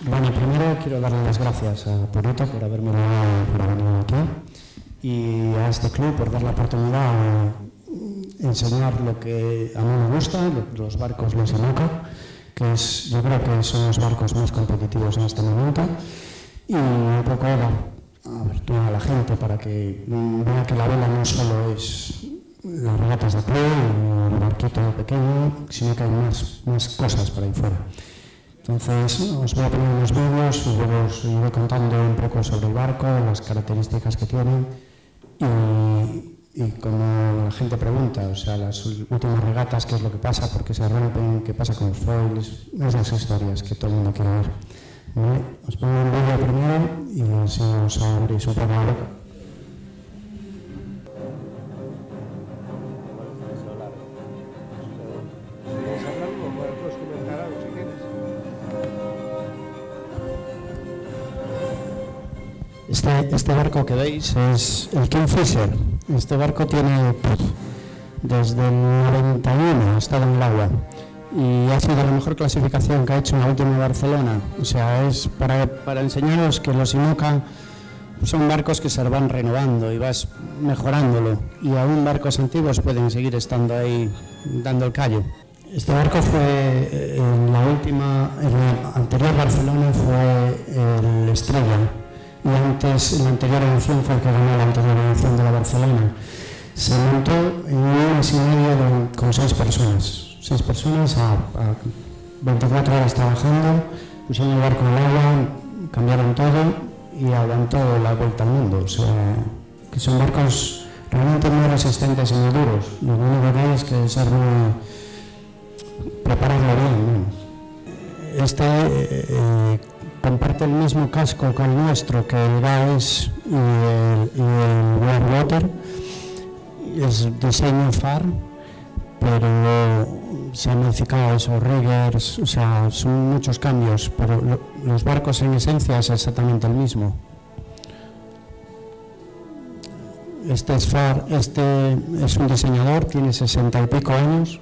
Bueno, primero quiero darle las gracias a Purito por haberme dado para venir aquí y a este club por dar la oportunidad de enseñar lo que a mí me gusta, los barcos, los IMOCA, que yo creo que son los barcos más competitivos en este momento, y un poco dar abertura a la gente para que vea que la vela no solo es las regatas de club, el barquito pequeño, sino que hay más cosas por ahí fuera. Entonces, os voy a poner unos vídeos y luego os iré contando un poco sobre el barco, las características que tiene y como la gente pregunta, o sea, las últimas regatas, qué es lo que pasa, por qué se rompen, qué pasa con los foils, esas historias que todo el mundo quiere ver. ¿Vale? Os pongo un vídeo primero y así os abrís un poco la boca. Este barco que veis es el Kingfisher. Este barco tiene, desde el 91 ha estado en el agua y ha sido la mejor clasificación que ha hecho en la última Barcelona. O sea, es para enseñaros que los IMOCA son barcos que se van renovando y vas mejorándolo, y aún barcos antiguos pueden seguir estando ahí dando el callo. Este barco fue en la anterior Barcelona fue el Estrella. Y antes, en la anterior edición fue el que ganó la anterior edición de la Barcelona. Se montó en un mes y medio con 6 personas. 6 personas a 24 horas trabajando, pusieron el barco en el agua, cambiaron todo y aguantó la vuelta al mundo. O sea, que son barcos realmente muy resistentes y muy duros. Lo único que hay es que saber prepararlo bien, ¿no? Comparte el mismo casco con el nuestro, que el Gaes y el Water. Es diseño FAR, pero se han modificado esos riggers, o sea, son muchos cambios, pero los barcos en esencia es exactamente el mismo. Este es FAR, este es un diseñador, tiene 60 y pico años.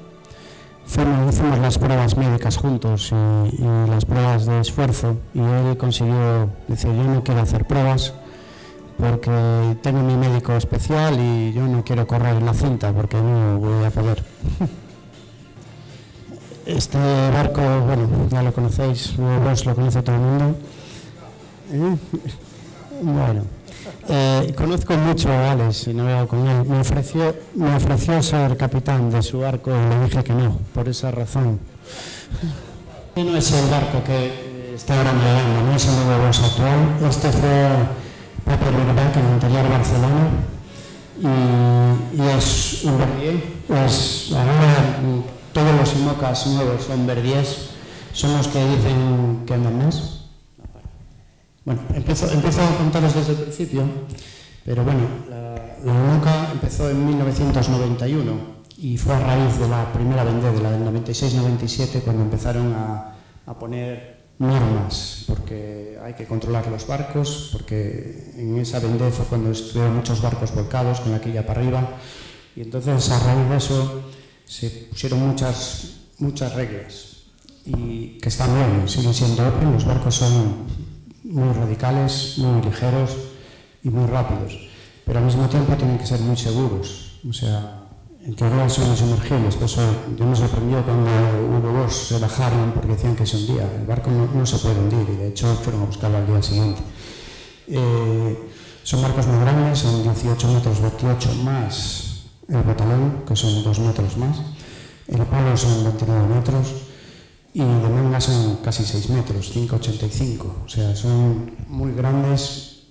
Hicimos las pruebas médicas juntos y las pruebas de esfuerzo, y él consiguió decir: yo no quiero hacer pruebas porque tengo mi médico especial y yo no quiero correr en la cinta porque no voy a poder. Este barco, bueno, ya lo conocéis, vos lo conoce todo el mundo. Bueno, conozco mucho a Alex y no he hablado con él. Me ofreció ser capitán de su barco y le dije que no, por esa razón. No es el barco que está ahora navegando, no es el nuevo actual. Este fue Paper Riverbank en el anterior Barcelona y es un Verdier. Pues ahora todos los IMOCAs nuevos son Verdiers, son los que dicen que andan más. Bueno, empiezo a contaros desde el principio, pero bueno, la IMOCA empezó en 1991 y fue a raíz de la primera vendée, de la del 96-97, cuando empezaron a poner normas, porque hay que controlar los barcos, porque en esa vendée fue cuando estuvieron muchos barcos volcados con la quilla para arriba, y entonces a raíz de eso se pusieron muchas reglas, y que están bien, siguen siendo open. Los barcos son muy radicales, muy ligeros y muy rápidos, pero al mismo tiempo tienen que ser muy seguros. O sea, en teoría son insumergibles. Por eso yo me sorprendió cuando hubo dos se bajaron porque decían que se hundía. El barco no se puede hundir y de hecho fueron a buscarlo al día siguiente. Son barcos muy grandes, son 18 metros 28 más el botalón, que son 2 metros más. El palo son 29 metros. Y de manga son casi 6 metros, 5,85. O sea, son muy grandes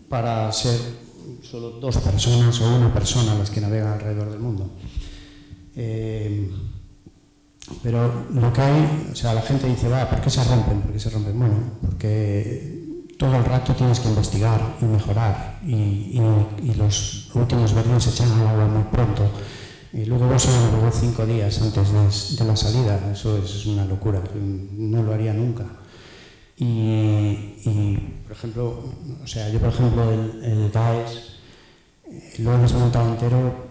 para ser solo 2 personas o 1 persona las que navegan alrededor del mundo. Pero lo que hay, o sea, la gente dice: ¿por qué se rompen? ¿Por qué se rompen? Bueno, porque todo el rato tienes que investigar y mejorar, y los últimos verdes se echan al agua muy pronto. Y luego vos luego 5 días antes de la salida. Eso es una locura, no lo haría nunca. Y por ejemplo, o sea, yo por ejemplo el Gaes lo he desmontado entero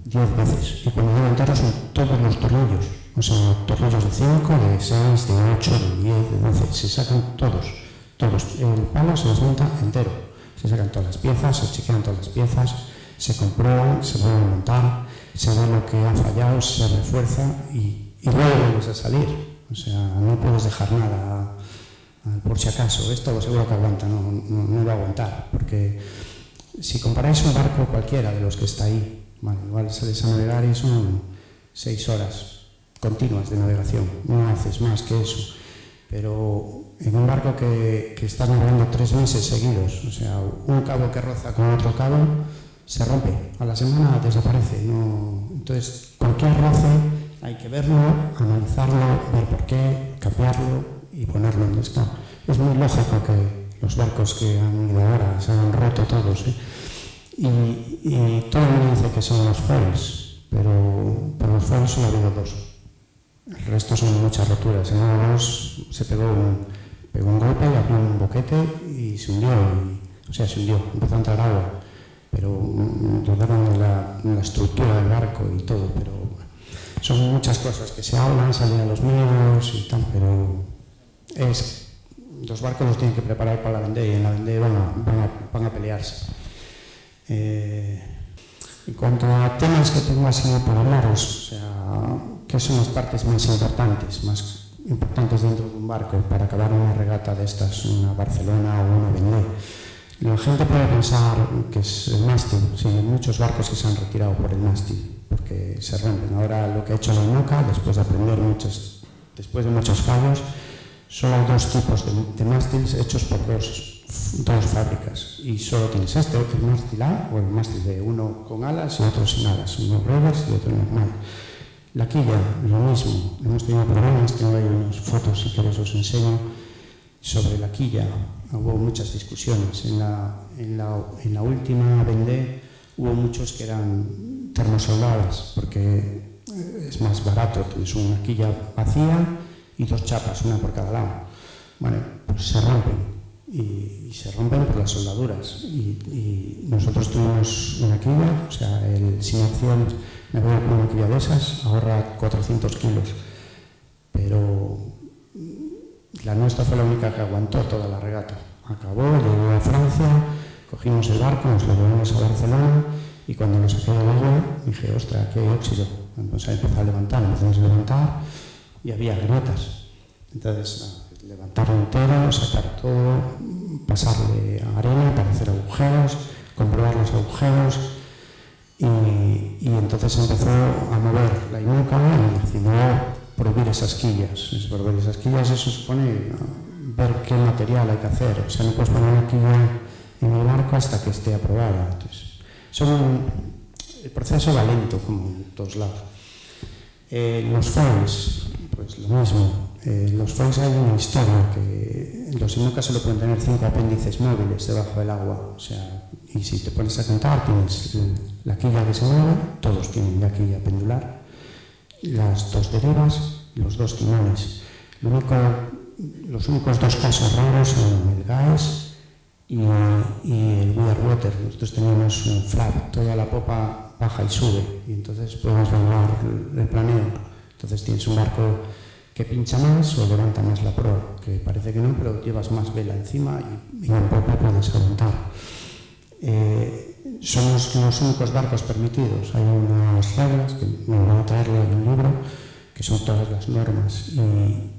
10 veces. Y cuando digo entero son todos los tornillos. O sea, tornillos de 5, de 6, de 8, de 10, de 12. Se sacan todos. El palo se desmonta entero. Se sacan todas las piezas, se chequean todas las piezas, se comprueban, se vuelven a montar, se ve lo que ha fallado, se refuerza y luego vuelves a salir. O sea, no puedes dejar nada por si acaso. Esto seguro que aguanta, no va a aguantar. Porque si comparáis un barco cualquiera de los que está ahí, vale, igual sales a navegar y son 6 horas continuas de navegación. No haces más que eso. Pero en un barco que está navegando 3 meses seguidos, o sea, un cabo que roza con otro cabo, se rompe. A la semana desaparece. Entonces, cualquier roce hay que verlo, analizarlo, ver por qué, cambiarlo y ponerlo donde está. Es muy lógico que los barcos que han ido ahora se han roto todos, ¿eh? Y todo el mundo dice que son los foils, pero los foils solo ha habido 2. El resto son muchas roturas. En uno de los se pegó un golpe, abrió un boquete y se hundió. Se hundió, empezó a entrar agua. Pero dudaron de la estructura del barco y todo. Pero son muchas cosas que se hablan, salen a los medios y tal, pero los barcos los tienen que preparar para la Vendée y en la Vendée van a pelearse. En cuanto a temas que tengo así para hablaros, o sea, ¿qué son las partes más importantes dentro de un barco para acabar una regata de estas, una Barcelona o una Vendée? La gente puede pensar que es el mástil. Sí, hay muchos barcos que se han retirado por el mástil, porque se rompen. Ahora lo que ha hecho la IMOCA, después de muchos fallos, solo hay 2 tipos de mástiles hechos por dos fábricas. Y solo tienes el mástil A o el mástil B, uno con alas y otro sin alas, uno revers y otro normal. La quilla, lo mismo. Hemos tenido problemas, tengo ahí unas fotos, si queréis os enseño, sobre la quilla. Hubo muchas discusiones. En la última Vendée hubo muchos que eran termosoldadas, porque es más barato. Tienes una quilla vacía y 2 chapas, una por cada lado. Bueno, pues se rompen. Y se rompen por las soldaduras. Y nosotros tuvimos una quilla, o sea, el Sinercial navegó con una quilla de esas, ahorra 400 kilos. Pero la nuestra fue la única que aguantó toda la regata. Acabó, llegó a Francia, cogimos el barco, nos lo llevamos a Barcelona y cuando lo saqué del agua dije, ostras, aquí hay óxido. Entonces empezamos a levantar y había grietas. Entonces, levantarlo entero, sacar todo, pasarle arena para hacer agujeros, comprobar los agujeros y entonces empezó a mover la IMOCA y decidió prohibir esas quillas. Prohibir esas quillas, eso supone ver qué material hay que hacer. O sea, no puedes poner una quilla en el barco hasta que esté aprobada. Entonces, el proceso va lento, como en todos lados. Los foils, pues lo mismo. Los foils hay una historia que los IMOCA solo pueden tener 5 apéndices móviles debajo del agua. O sea, y si te pones a contar, tienes la quilla que se mueve, todos tienen la quilla pendular, las 2 derivas y los 2 timones. Los únicos 2 casos raros son el Gaes y el Weather. Nosotros tenemos un flap, toda la popa baja y sube, y entonces podemos regular el planeo. Entonces tienes un barco que pincha más o levanta más la proa, que parece que no, pero llevas más vela encima y en popa puedes aguantar. Somos los únicos barcos permitidos. Hay unas reglas, que me voy a traerlo en un libro, que son todas las normas,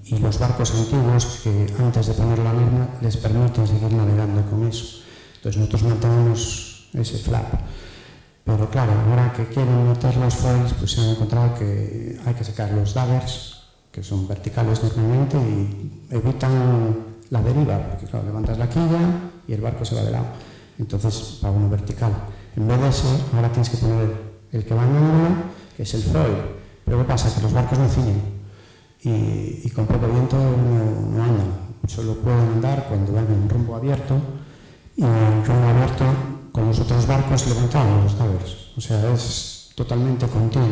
y los barcos antiguos que antes de poner la norma les permiten seguir navegando con eso. Entonces nosotros mantenemos ese flap. Pero claro, ahora que quieren meter los foils, pues se han encontrado que hay que sacar los daggers, que son verticales normalmente, y evitan la deriva, porque claro, levantas la quilla y el barco se va de lado. Entonces va uno vertical. En vez de ese, ahora tienes que poner el que va en ángulo, que es el foil. Pero ¿qué pasa? Que los barcos no ciñen y con poco viento no andan. Solo pueden andar cuando van en rumbo abierto, y en rumbo abierto con los otros barcos levantados los daggers. O sea, es totalmente continuo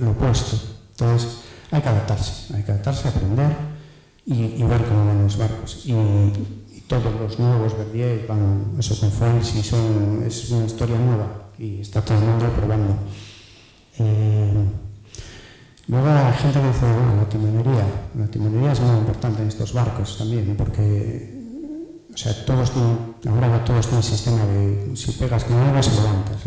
lo opuesto. Entonces hay que adaptarse, aprender y ver cómo van los barcos. Y todos los nuevos Verbier van eso con foils y es una historia nueva y está todo el mundo probando. Luego hay gente que dice, bueno, la timonería es muy importante en estos barcos también, porque o sea, ahora todos tienen sistema de, si pegas con algo, se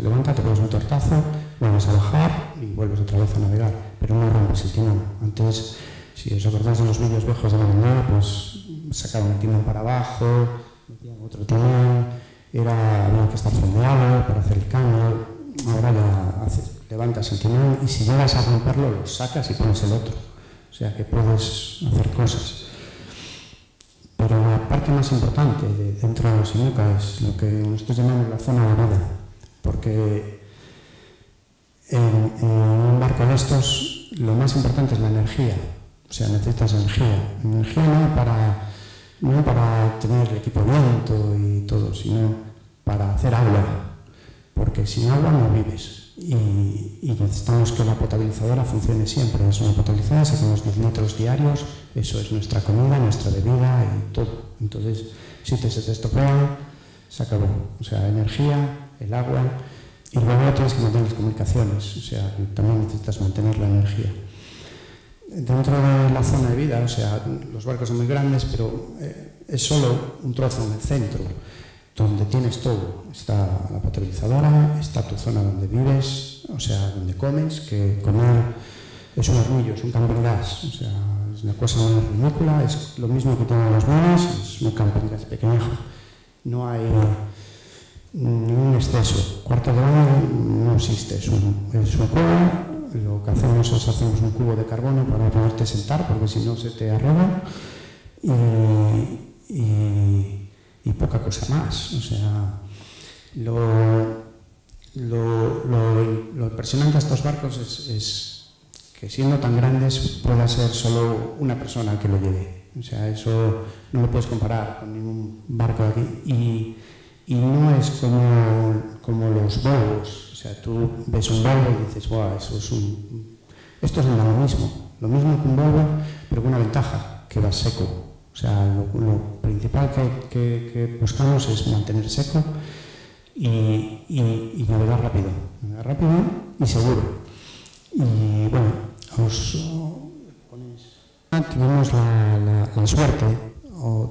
levanta, te pones un tortazo, vuelves a bajar y vuelves otra vez a navegar, pero no rompes el timón. Antes, si os acordáis de los vídeos viejos de la mañana, pues sacaban el timón para abajo, metían otro timón, había que estar fondeado para hacer el cambio. Ahora ya levantas el timón y si llegas a romperlo, lo sacas y pones el otro. O sea que puedes hacer cosas. Pero la parte más importante dentro de los IMUCA es lo que nosotros llamamos la zona de vida, porque en un barco de estos lo más importante es la energía, o sea, necesitas energía no para tener el equipo viento y todo, sino para hacer agua, porque sin agua no vives. Y necesitamos que la potabilizadora funcione siempre. Es una potabilizadora, sacamos 10 litros diarios, eso es nuestra comida, nuestra bebida y todo. Entonces, si se te estropea, se acabó. O sea, energía, el agua, y luego tienes que mantener las comunicaciones, o sea, también necesitas mantener la energía. Dentro de la zona de vida, o sea, los barcos son muy grandes, pero es solo un trozo en el centro, donde tienes todo. Está la potabilizadora, está tu zona donde vives, o sea, donde comes, que comer es un hornillo, es un camping gas, o sea, es una cosa muy ridícula, es lo mismo que tienen los monos, es un camping gas pequeño, no hay ningún exceso. Cuarto de baño no existe, es un cubo, lo que hacemos es hacemos un cubo de carbono para poderte sentar, porque si no se te arruga, y poca cosa más. O sea, lo impresionante de estos barcos es que siendo tan grandes pueda ser solo una persona que lo lleve. O sea, eso no lo puedes comparar con ningún barco de aquí. Y no es como los Volvos. O sea, tú ves un Volvo y dices, wow, esto es lo mismo que un Volvo, pero con una ventaja, que va seco. O sea, lo principal que buscamos es mantener seco y navegar rápido y seguro. Y bueno, tuvimos la suerte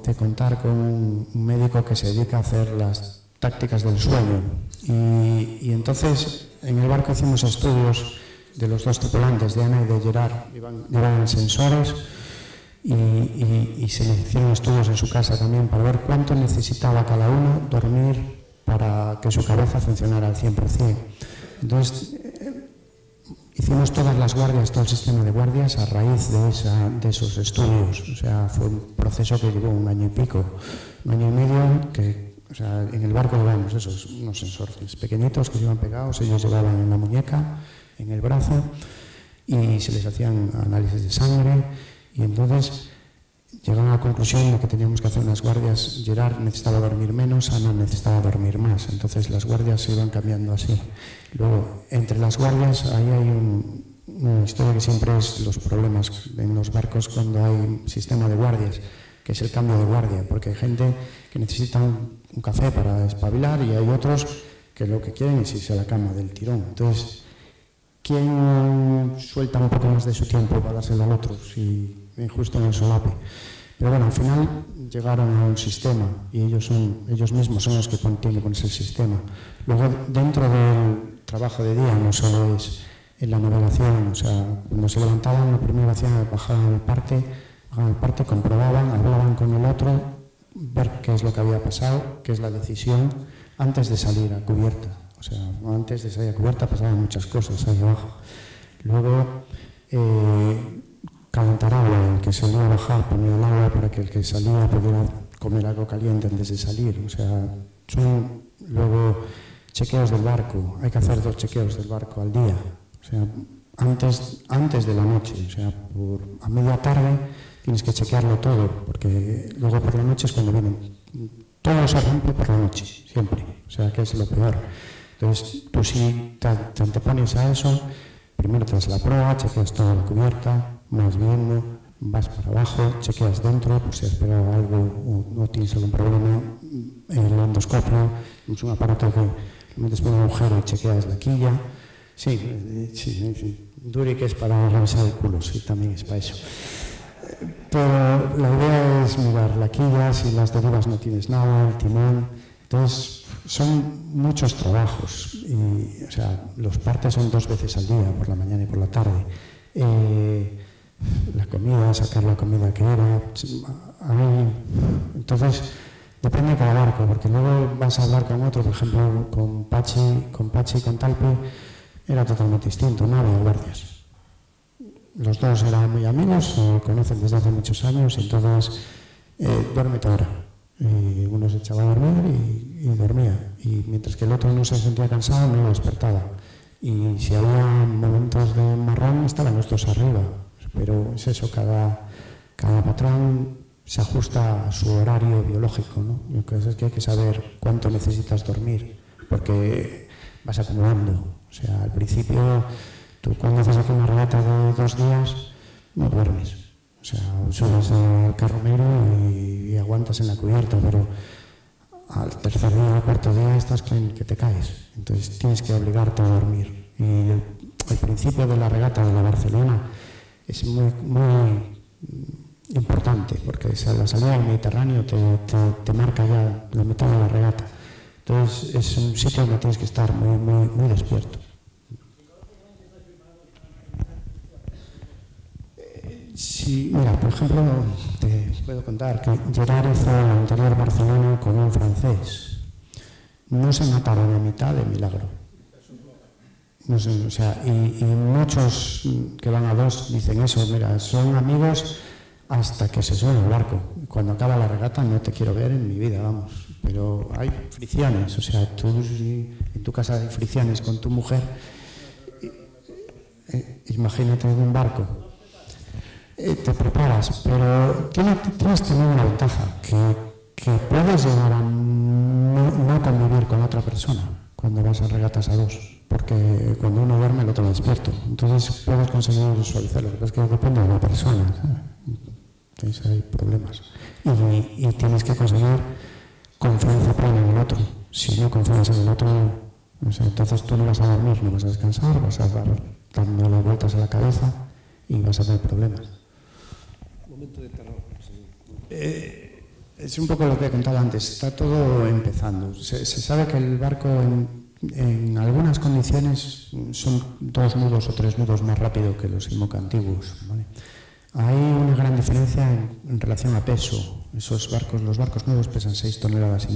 de contar con un médico que se dedica a hacer las tácticas del sueño. Y entonces en el barco hicimos estudios de los dos tripulantes, de Ana y de Gerard, llevaban sensores. Y se le hicieron estudios en su casa también para ver cuánto necesitaba cada uno dormir para que su cabeza funcionara al 100%. Entonces, hicimos todas las guardias, todo el sistema de guardias a raíz de esos estudios. O sea, fue un proceso que llevó 1 año y pico, 1 año y medio, o sea, en el barco llevábamos unos sensores pequeñitos que se iban pegados, ellos llevaban en la muñeca, en el brazo, y se les hacían análisis de sangre. Y entonces llegaron a la conclusión de que teníamos que hacer unas guardias. Gerard necesitaba dormir menos, Ana necesitaba dormir más. Entonces las guardias se iban cambiando así. Luego, entre las guardias, ahí hay una historia que siempre es los problemas en los barcos cuando hay sistema de guardias, que es el cambio de guardia. Porque hay gente que necesita un café para espabilar y hay otros que lo que quieren es irse a la cama del tirón. Entonces, ¿quién suelta un poco más de su tiempo para dárselo al otro? Si justo en el solape. Pero bueno, al final llegaron a un sistema y ellos mismos son los que tienen que ponerse el sistema. Luego, dentro del trabajo de día, no solo es en la navegación, o sea, cuando se levantaban, lo primero que hacían, bajaban al parte, comprobaban, hablaban con el otro, ver qué es lo que había pasado, qué es la decisión, antes de salir a cubierta. O sea, antes de salir a cubierta pasaban muchas cosas ahí abajo. Luego, calentar agua, el que salía a bajar ponía el agua para que el que salía pudiera comer algo caliente antes de salir. O sea, son luego chequeos del barco, hay que hacer 2 chequeos del barco al día. O sea, antes de la noche, o sea, a media tarde tienes que chequearlo todo, porque luego por la noche es cuando vienen. Todo se rompe por la noche, siempre. O sea, que es lo peor. Entonces, tú si te antepones a eso, primero tras la proa, chequeas toda la cubierta, vas viendo, vas para abajo, chequeas dentro, por si has pegado algo o no tienes algún problema, el endoscopio, es un aparato que le metes por un agujero y chequeas la quilla, Sí, sí. Duri, que es para revisar el culo, sí, también es para eso. Pero la idea es mirar la quilla, si las derivas no tienes nada, el timón. Entonces, son muchos trabajos. Y, o sea, los partes son 2 veces al día, por la mañana y por la tarde. La comida, sacar la comida que era. Entonces, depende de cada barco, porque luego vas a hablar con otro, por ejemplo, con Pachi y con Talpe, era totalmente distinto, no había guardias. Los dos eran muy amigos, se conocen desde hace muchos años, entonces duérmete ahora. Y uno se echaba a dormir y dormía. Y mientras que el otro no se sentía cansado, no lo despertaba. Y si había momentos de marrón, estaban los dos arriba. Pero es eso, cada patrón se ajusta a su horario biológico, ¿no? Lo que pasa es que hay que saber cuánto necesitas dormir, porque vas acumulando. O sea, al principio, tú cuando haces aquí una regata de 2 días, no duermes. O sea, subes al carronero y aguantas en la cubierta, pero al tercer día, al cuarto día, estás que te caes. Entonces tienes que obligarte a dormir. Y el principio de la regata de la Barcelona es muy importante, porque la salida del Mediterráneo te marca ya la mitad de la regata. Entonces es un sitio donde tienes que estar muy despierto. Sí, mira, por ejemplo, te puedo contar que Gerard hizo el anterior Barcelona con un francés. No se mataron a mitad de milagro. No sé, o sea, y muchos que van a 2 dicen eso, mira, son amigos hasta que se suben al barco. Cuando acaba la regata no te quiero ver en mi vida, vamos. Pero hay fricciones, o sea, tú en tu casa hay fricciones con tu mujer. Imagínate en un barco. Te preparas, pero tienes también una ventaja, que puedes llegar a no convivir con otra persona cuando vas a regatas a 2, porque cuando uno duerme el otro despierto. Entonces puedes conseguir suavizarlo, lo que es que depende de la persona, ¿sabes? Entonces hay problemas. Y tienes que conseguir confianza plena en el otro. Si no confías en el otro, o sea, entonces tú no vas a dormir, no vas a descansar, vas a dar dándole vueltas a la cabeza y vas a tener problemas. Momento de terror. Es un poco lo que he contado antes, está todo empezando. Se sabe que el barco en algunas condiciones son 2 nudos o 3 nudos más rápido que los IMOCA antiguos, ¿vale? Hay una gran diferencia en relación a peso. Los barcos nuevos pesan 6,5 toneladas.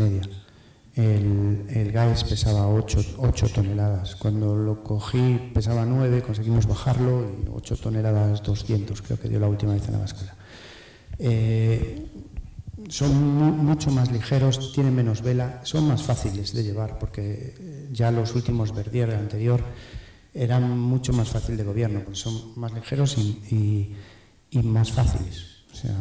El Gaes pesaba 8 toneladas. Cuando lo cogí pesaba 9, conseguimos bajarlo y 8 toneladas 200, creo que dio la última vez en la báscula. Son mucho más ligeros, tienen menos vela, son más fáciles de llevar porque ya los últimos Verdier del anterior eran mucho más fácil de gobierno, porque son más ligeros y más fáciles. O sea,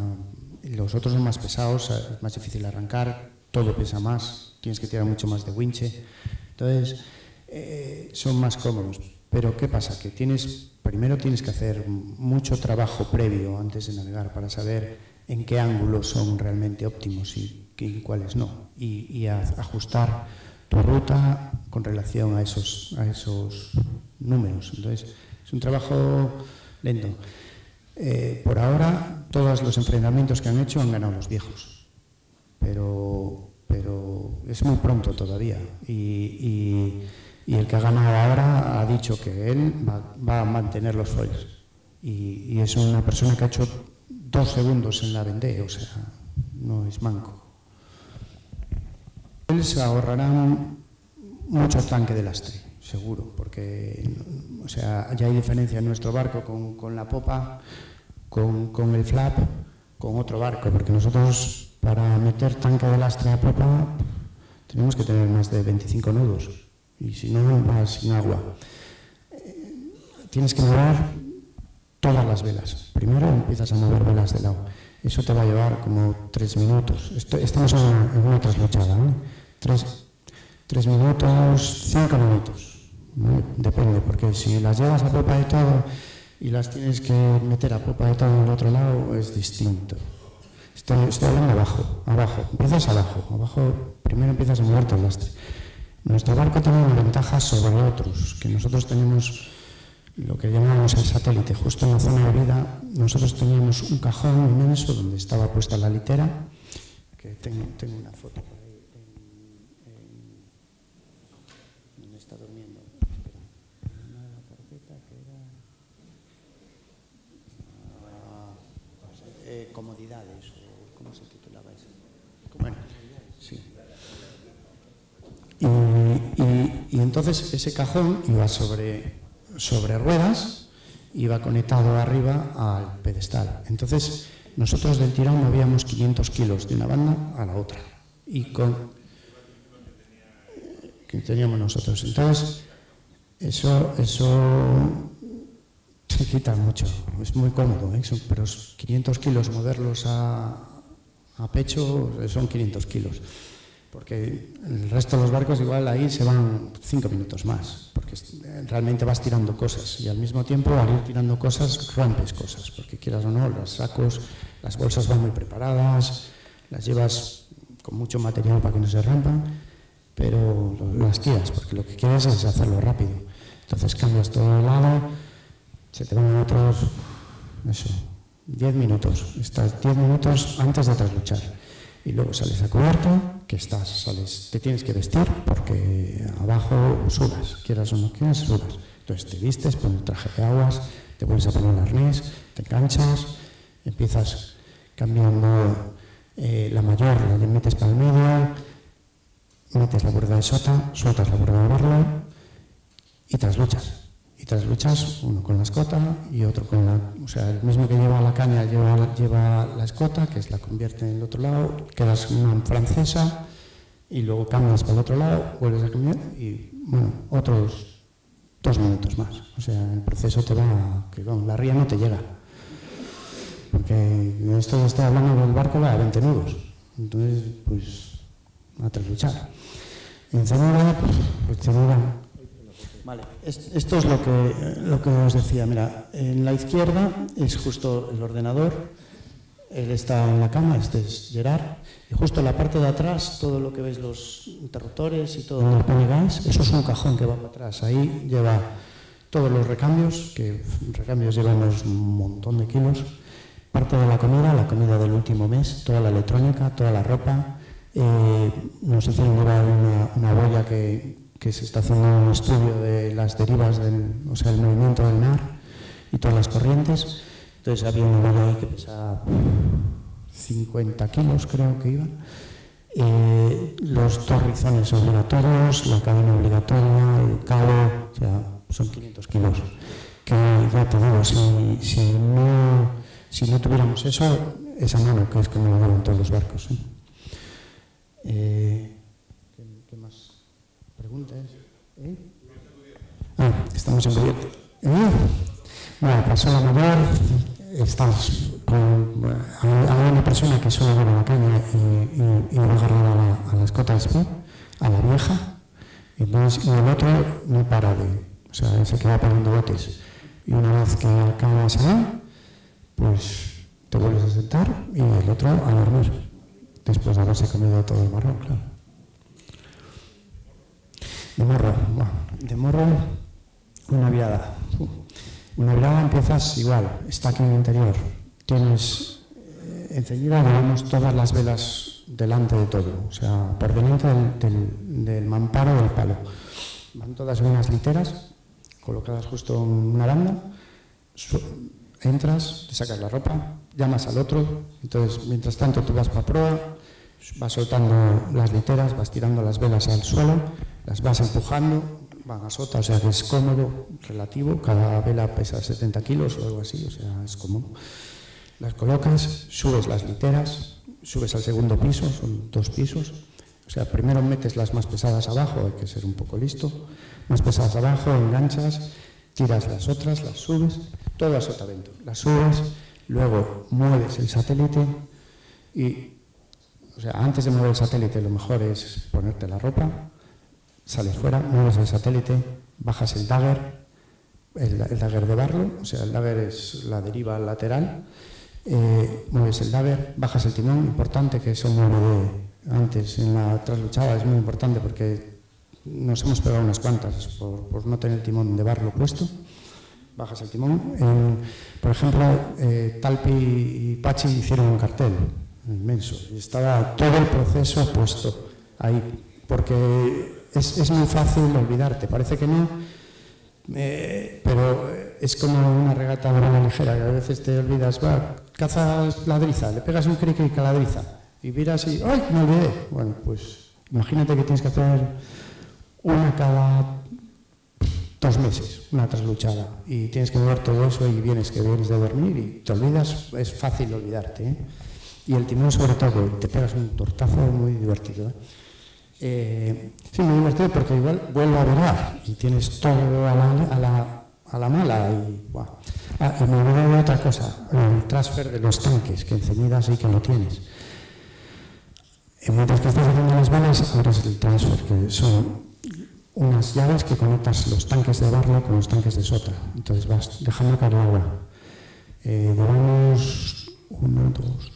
los otros son más pesados, es más difícil arrancar, todo pesa más, tienes que tirar mucho más de winche. Entonces, son más cómodos. Pero ¿qué pasa? Que primero tienes que hacer mucho trabajo previo antes de navegar para saber en qué ángulos son realmente óptimos y en cuáles no. Y ajustar tu ruta con relación a esos números. Entonces, es un trabajo lento. Por ahora, todos los enfrentamientos que han hecho han ganado los viejos. Pero es muy pronto todavía. Y el que ha ganado ahora ha dicho que él va a mantener los foils. Y es una persona que ha hecho 2 segundos en la Vendée, o sea, no es manco. Él se ahorrará mucho tanque de lastre, seguro, porque o sea, ya hay diferencia en nuestro barco con la popa, con el flap, con otro barco, porque nosotros para meter tanque de lastre a popa tenemos que tener más de 25 nudos. Y si no, vas sin agua. Tienes que mover todas las velas. Primero empiezas a mover velas de lado. Eso te va a llevar como 3 minutos. Estamos en una trasluchada, ¿no? 3 minutos, 5 minutos. ¿No? Depende, porque si las llevas a popa de todo y las tienes que meter a popa de todo en el otro lado, es distinto. Estoy hablando abajo. Empiezas abajo. Primero empiezas a mover todo el lastre. Nuestro barco tiene una ventaja sobre otros, que nosotros tenemos lo que llamamos el satélite. Justo en la zona de vida nosotros teníamos un cajón inmenso donde estaba puesta la litera, que tengo una foto por ahí, donde está durmiendo. Una de la carpeta que era comodidades, o ¿cómo se titulaba eso? Bueno, sí. Y entonces ese cajón iba sobre ruedas, iba conectado arriba al pedestal. Entonces nosotros del tirón movíamos 500 kilos de una banda a la otra. Y que teníamos nosotros. Entonces eso se quita mucho, es muy cómodo, ¿eh? Pero 500 kilos moverlos a pecho son 500 kilos. Porque el resto de los barcos igual ahí se van 5 minutos más, porque realmente vas tirando cosas y al mismo tiempo al ir tirando cosas rompes cosas, porque quieras o no, los sacos, las bolsas van muy preparadas, las llevas con mucho material para que no se rompan, pero las tiras, porque lo que quieres es hacerlo rápido. Entonces cambias todo de lado, se te van otros, 10 minutos, estás 10 minutos antes de trasluchar. Y luego sales a cubierta, te tienes que vestir porque abajo sudas, quieras o no quieras, sudas. Entonces te vistes, pones el traje de aguas, te vuelves a poner el arnés, te enganchas, empiezas cambiando la mayor, la metes para el medio, metes la cuerda de sota, sueltas la cuerda de barlo y trasluchas. Y trasluchas uno con la escota y otro con o sea, el mismo que lleva la caña lleva la escota, que la convierte en el otro lado, quedas una francesa y luego cambias para el otro lado, vuelves a cambiar y, bueno, otros 2 minutos más. O sea, el proceso te va, que la ría no te llega. Porque esto estoy hablando del barco, va a 20 nudos. Entonces, pues, a trasluchar. En Zamora, pues te dura. Vale, esto es lo que os decía. Mira, en la izquierda es justo el ordenador, él está en la cama, este es Gerard, y justo en la parte de atrás, todo lo que veis, los interruptores y todo el gas, eso es un cajón que va para atrás. Ahí lleva todos los recambios, que recambios llevamos un montón de kilos, parte de la comida del último mes, toda la electrónica, toda la ropa. Nos hicieron llevar una boya que se está haciendo un estudio de las derivas, o sea, el movimiento del mar y todas las corrientes. Entonces había una boya ahí que pesaba 50 kilos, creo que iba. Los 2 rizones obligatorios, la cadena obligatoria, el cabo, o sea, son 500 kilos. Que ya te digo, si no tuviéramos eso, esa mano, que es como lo llevan todos los barcos. ¿Qué más? ¿Preguntas? Estamos en cubierta. Bueno, pasó la mayor, estamos hay una persona que solo lleva la caña y va a agarrar a la escota de esquí, a la vieja, y el otro no para o sea, se queda poniendo botes. Y una vez que acabas ahí, pues te vuelves a sentar y el otro a dormir, después de haberse comido todo el marrón, claro. De morro, una viada. Una viada empiezas igual, está aquí en el interior. Tienes enseguida, digamos, todas las velas delante de todo, o sea, por delante del mamparo del palo. Van todas en unas literas, colocadas justo en una banda. Entras, te sacas la ropa, llamas al otro, entonces mientras tanto tú vas para proa, vas soltando las literas, vas tirando las velas al suelo, las vas empujando, van a sota, o sea que es cómodo, relativo, cada vela pesa 70 kilos o algo así, o sea, es cómodo. Las colocas, subes las literas, subes al segundo piso, son 2 pisos, o sea, primero metes las más pesadas abajo, hay que ser un poco listo, más pesadas abajo, enganchas, tiras las otras, las subes, todo a sotavento, las subes, luego mueves el satélite y, o sea, antes de mover el satélite lo mejor es ponerte la ropa, sales fuera, mueves el satélite, bajas el dagger, el dagger de barro, o sea, el dagger es la deriva lateral, mueves el dagger, bajas el timón, importante que eso mueve antes en la trasluchada, es muy importante porque nos hemos pegado unas cuantas por no tener el timón de barlo puesto. Bajas el timón. Por ejemplo, Talpi y Pachi hicieron un cartel inmenso y estaba todo el proceso puesto ahí, porque es muy fácil olvidarte, parece que no, pero es como una regata de broma ligera, que a veces te olvidas, cazas ladriza, le pegas un cric a ladriza y miras y ¡ay, me olvidé! Bueno, pues imagínate que tienes que hacer una cada 2 meses, una trasluchada, y tienes que mover todo eso y vienes de dormir y te olvidas, es fácil olvidarte, ¿eh? Y el timón sobre todo, te pegas un tortazo muy divertido, ¿eh? Sí, muy divertido porque igual vuelve a virar y tienes todo a la mala y me olvidé de otra cosa, el transfer de los tanques, que enseguida sí que lo tienes. Mientras que estás haciendo las balas, abres el transfer, que son unas llaves que conectas los tanques de barlo con los tanques de sota. Entonces vas dejando caer el agua. Llevamos 1, 2,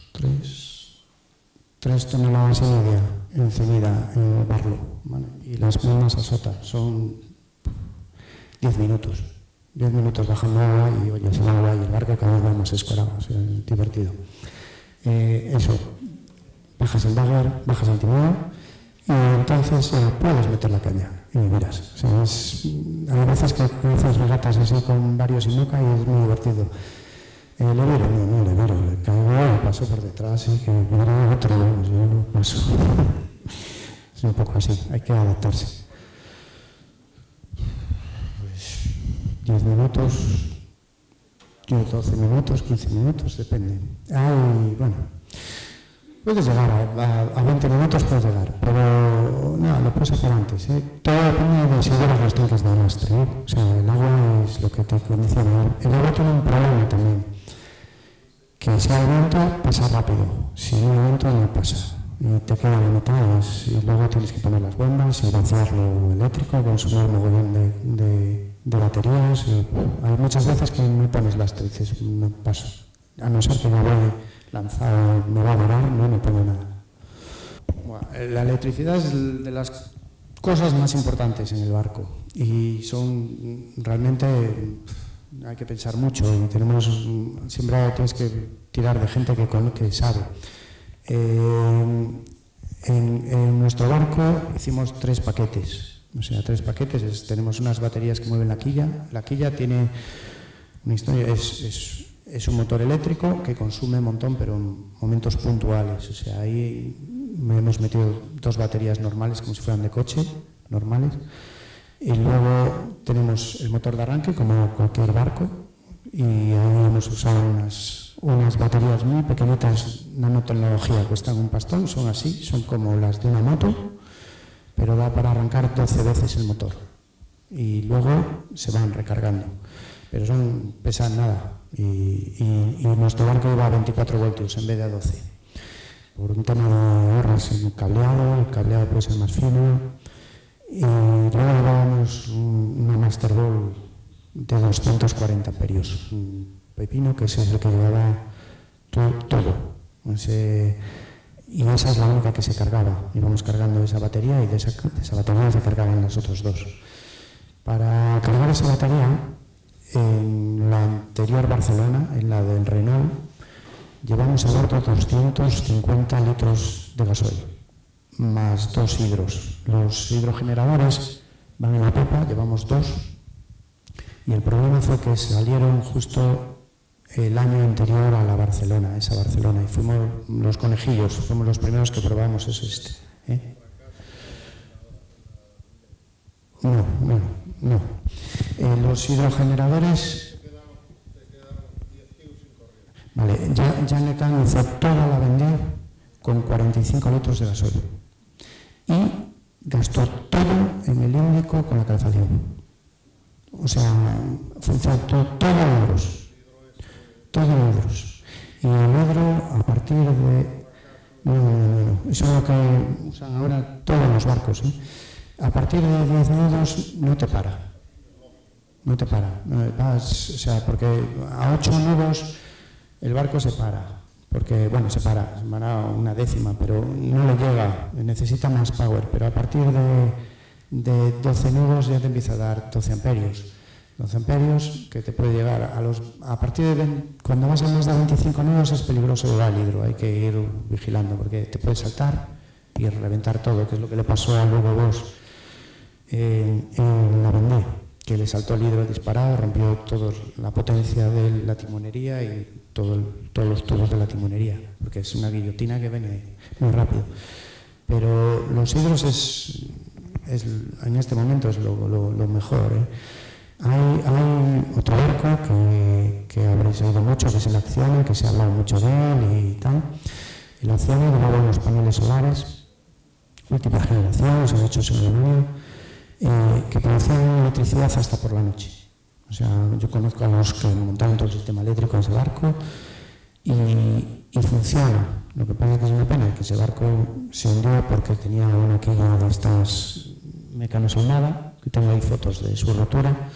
3 toneladas y media enseguida en el barlo, ¿vale? Y las mismas a sota son 10 minutos. 10 minutos bajando agua y oyes el agua y el barco cada vez va más escorado, o sea, divertido. Eso, bajas el bagger, bajas el timón y entonces puedes meter la caña y miras. O sea, hay veces que haces regatas así con varios IMOCA y es muy divertido. Levero, no, levero, le caigo, paso por detrás y que viene otro, yo no paso. Es un poco así, hay que adaptarse. 10 minutos, 12 minutos, 15 minutos, depende. Bueno, puedes llegar a 20 minutos, puedes llegar, pero no, lo puedes hacer antes, ¿eh? Todo depende de si llevas los tanques de arrastre, ¿eh? O sea, el agua es lo que te condiciona. El agua tiene un problema también, que si hay viento pasa rápido, si no hay viento no pasa. Y te queda la mitad y luego tienes que poner las bombas y vaciar lo eléctrico, consumir mogollón de baterías. Hay muchas veces que no pones las dices, no paso. A no ser que me voy lanzado, me va a durar, no pongo nada. Bueno, la electricidad es de las cosas más importantes en el barco y son realmente, hay que pensar mucho y siempre tienes que tirar de gente que sabe. En nuestro barco hicimos 3 paquetes, o sea, 3 paquetes. Tenemos unas baterías que mueven la quilla. La quilla tiene una historia, es un motor eléctrico que consume un montón, pero en momentos puntuales. O sea, ahí hemos metido 2 baterías normales, como si fueran de coche, normales. Y luego tenemos el motor de arranque, como cualquier barco, y ahí hemos usado unas baterías muy pequeñitas, nanotecnología, cuestan un pastón, son así, son como las de una moto, pero da para arrancar 12 veces el motor. Y luego se van recargando, pero pesan nada. Y nuestro barco iba a 24 voltios en vez de a 12. Por un tema de ahorros en el cableado puede ser más fino. Y luego llevábamos una Master Ball de 240 amperios, un pepino que ese es el que llevaba todo. Y esa es la única que se cargaba. Íbamos cargando esa batería y de esa batería se cargaban los otros 2. Para cargar esa batería, en la anterior Barcelona, en la del Renault, llevamos a bordo 250 litros de gasoil, más 2 hidros. Los hidrogeneradores van en la popa, llevamos 2, y el problema fue que salieron justo el año anterior a la Barcelona, esa Barcelona, y fuimos los conejillos, fuimos los primeros que probamos ¿eh? No. Los hidrogeneradores... Vale, ya Necan hizo toda la vendida con 45 litros de gasoil y gastó todo en el Índico con la calefacción. O sea, funcionó todo euros. Todo hidros. Y el hidro, a partir de... No. Eso es lo que usan ahora todos los barcos, ¿eh? A partir de 10 nudos no te para. No te para. O sea, porque a 8 nudos el barco se para. Porque, bueno, se para una décima, pero no le llega. Necesita más power. Pero a partir de de 12 nudos ya te empieza a dar 12 amperios. 12 amperios que te puede llegar a partir de cuando vas a más de 25 nudos es peligroso llevar el hidro, hay que ir vigilando porque te puede saltar y reventar todo, que es lo que le pasó a Hugo Boss en la Vendée, que le saltó el hidro disparado, rompió toda la potencia de la timonería y todos los tubos de la timonería, porque es una guillotina que viene muy rápido. Pero los hidros en este momento es lo mejor, ¿eh? Hay otro barco que habréis oído mucho, que es el Acciona, que se ha hablado mucho de él y tal. El Acciona llevaba unos paneles solares, última generación, se han hecho en Alemania, que producían electricidad hasta por la noche. O sea, yo conozco a los que montaron todo el sistema eléctrico de ese barco y funciona. Lo que pasa es que es una pena que ese barco se hundió porque tenía una quilla de estas mecanosoldada, que tengo ahí fotos de su rotura,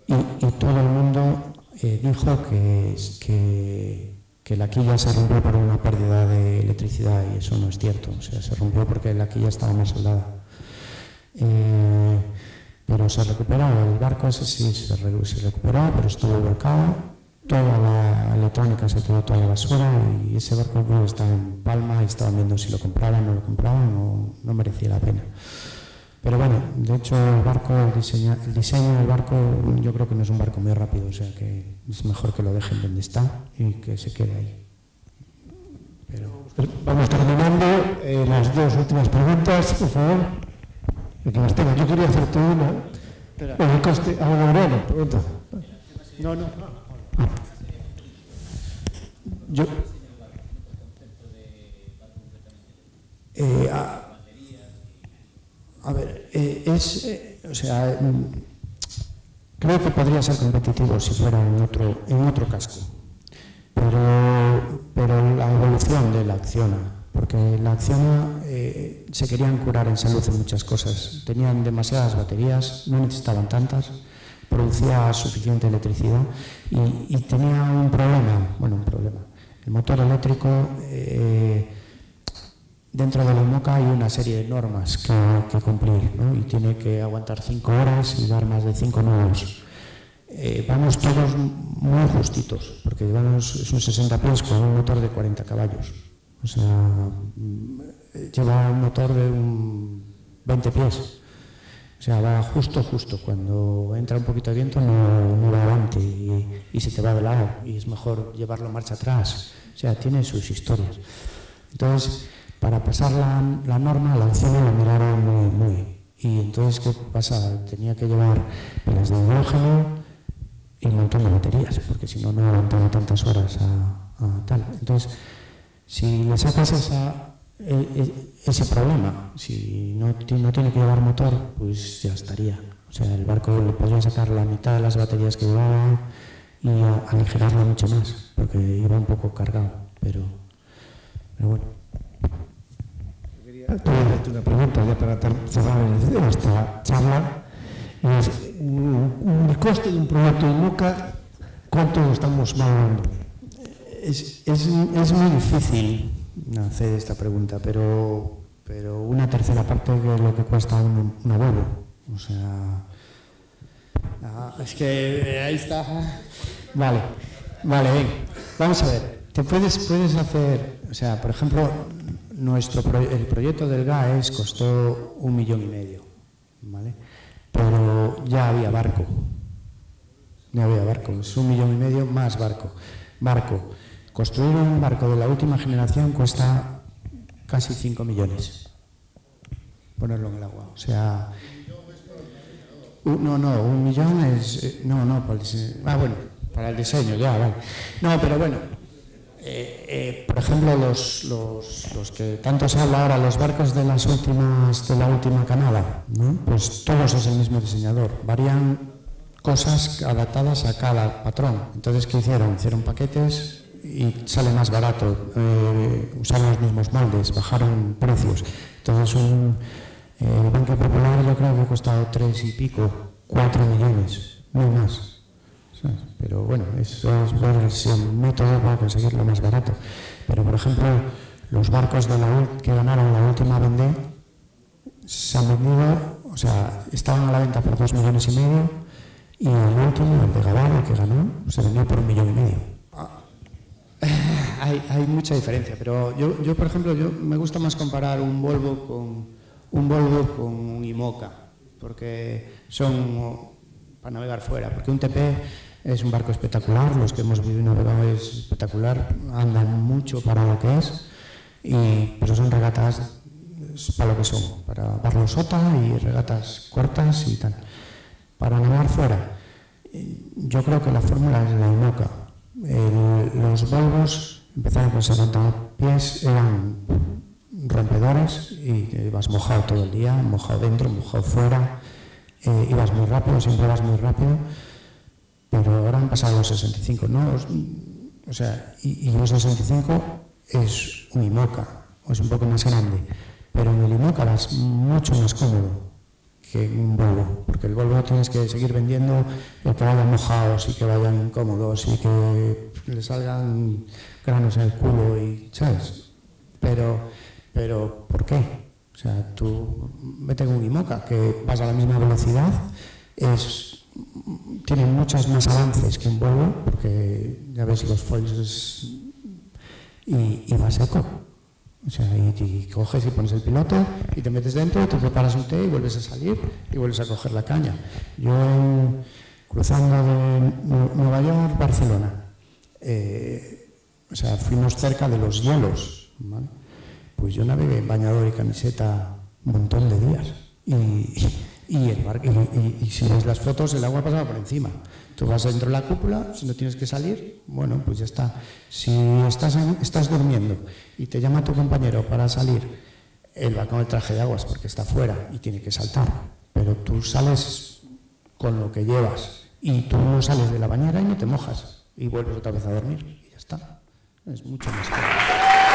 y todo el mundo dijo que la quilla se rompió por una pérdida de electricidad y eso no es cierto. O sea, se rompió porque la quilla estaba mal soldada. Pero se recuperó, el barco ese sí se recuperó, pero estuvo volcado, toda la electrónica se tiró toda la basura y ese barco está en Palma y estaban viendo si lo compraban o no lo compraban, no merecía la pena. Pero bueno, de hecho el diseño del barco yo creo que no es un barco muy rápido, o sea que es mejor que lo dejen donde está y que se quede ahí. Pero... Vamos terminando, las dos últimas preguntas, por favor. Esteban, yo quería hacerte una. Bueno, el coste, Aurelio, pregunta. No. Yo... a ver, o sea, creo que podría ser competitivo si fuera en otro casco, pero la evolución de la Acciona, porque la Acciona se querían curar en salud en muchas cosas, tenían demasiadas baterías, no necesitaban tantas, producía suficiente electricidad y tenía un problema, el motor eléctrico. Dentro de la IMOCA hay una serie de normas que cumplir, ¿no? Y tiene que aguantar 5 horas y dar más de 5 nudos. Vamos todos muy justitos, porque es un 60 pies con un motor de 40 caballos. O sea, lleva un motor de 20 pies. O sea, va justo. Cuando entra un poquito de viento no va adelante y se te va de lado. Y es mejor llevarlo marcha atrás. O sea, tiene sus historias. Entonces... Para pasar la norma, la Acciona la miraron muy. Y entonces, ¿qué pasa? Tenía que llevar pilas de hidrógeno y un montón de baterías, porque si no aguantaba tantas horas a tal. Entonces, si le sacas ese problema, si no tiene que llevar motor, pues ya estaría. O sea, el barco le podría sacar la mitad de las baterías que llevaba y aligerarlo mucho más, porque iba un poco cargado. Pero bueno. Voy a hacerte una pregunta ya para cerrar esta charla. El coste de un proyecto de IMOCA, ¿cuánto estamos valorando? Es muy difícil hacer esta pregunta, pero una tercera parte de lo que cuesta una Volvo. O sea, es que ahí está. Vale, ven. Vamos a ver. Te puedes hacer, o sea, por ejemplo, el proyecto del GAES costó 1,5 millones, ¿vale? Pero ya había barco. Es 1,5 millones más barco. Construir un barco de la última generación cuesta casi 5 millones. Ponerlo en el agua. O sea... No, 1 millón es... No, para el diseño, ya, vale. No, pero bueno... por ejemplo, los que tanto se habla ahora, los barcos de la última camada, ¿no? Pues todos es el mismo diseñador. Varían cosas adaptadas a cada patrón. Entonces, ¿qué hicieron? Hicieron paquetes y sale más barato. Usaron los mismos moldes, bajaron precios. Entonces, el Banco Popular yo creo que ha costado 3 y pico, 4 millones, no más. Pero bueno, eso es el método para conseguirlo más barato. Pero, por ejemplo, los barcos que ganaron la última Vendée se han vendido O sea, estaban a la venta por 2,5 millones y el último, el de Gabal, el que ganó, se vendió por 1,5 millones. Hay mucha diferencia, pero yo, por ejemplo, me gusta más comparar un Volvo con un IMOCA, porque son para navegar fuera, porque un TP es un barco espectacular, los que hemos vivido y navegado es espectacular, andan mucho para lo que es, pero son regatas para lo que son, para Barlosota y regatas cortas y tal. Para navegar fuera, yo creo que la fórmula es de IMOCA. Los Volvos empezaron con 70 pies, eran rompedores y ibas mojado todo el día, mojado dentro, mojado fuera, ibas muy rápido, siempre ibas muy rápido, pero ahora han pasado los 65, ¿no? O sea, y los 65 es un IMOCA, o es un poco más grande, pero en el IMOCA vas mucho más cómodo que un Volvo, porque el Volvo tienes que seguir vendiendo el que vayan mojados y que vayan incómodos y que le salgan granos en el culo y, ¿sabes? Pero ¿por qué? O sea, tú vete con un IMOCA que vas a la misma velocidad, tiene muchos más avances que un Volvo, porque ya ves los foils y va seco. O sea, y coges y pones el piloto y te metes dentro, te preparas un té y vuelves a salir y vuelves a coger la caña. Yo cruzando de Nueva York, Barcelona, o sea, fuimos cerca de los hielos, ¿vale? Pues yo navegué en bañador y camiseta un montón de días y si ves las fotos el agua pasaba por encima. Tú vas dentro de la cúpula, si no tienes que salir, bueno, pues ya está. Si estás durmiendo y te llama tu compañero para salir, él va con el traje de aguas porque está fuera y tiene que saltar, pero tú sales con lo que llevas y tú no sales de la bañera y no te mojas y vuelves otra vez a dormir y ya está. Es mucho más claro.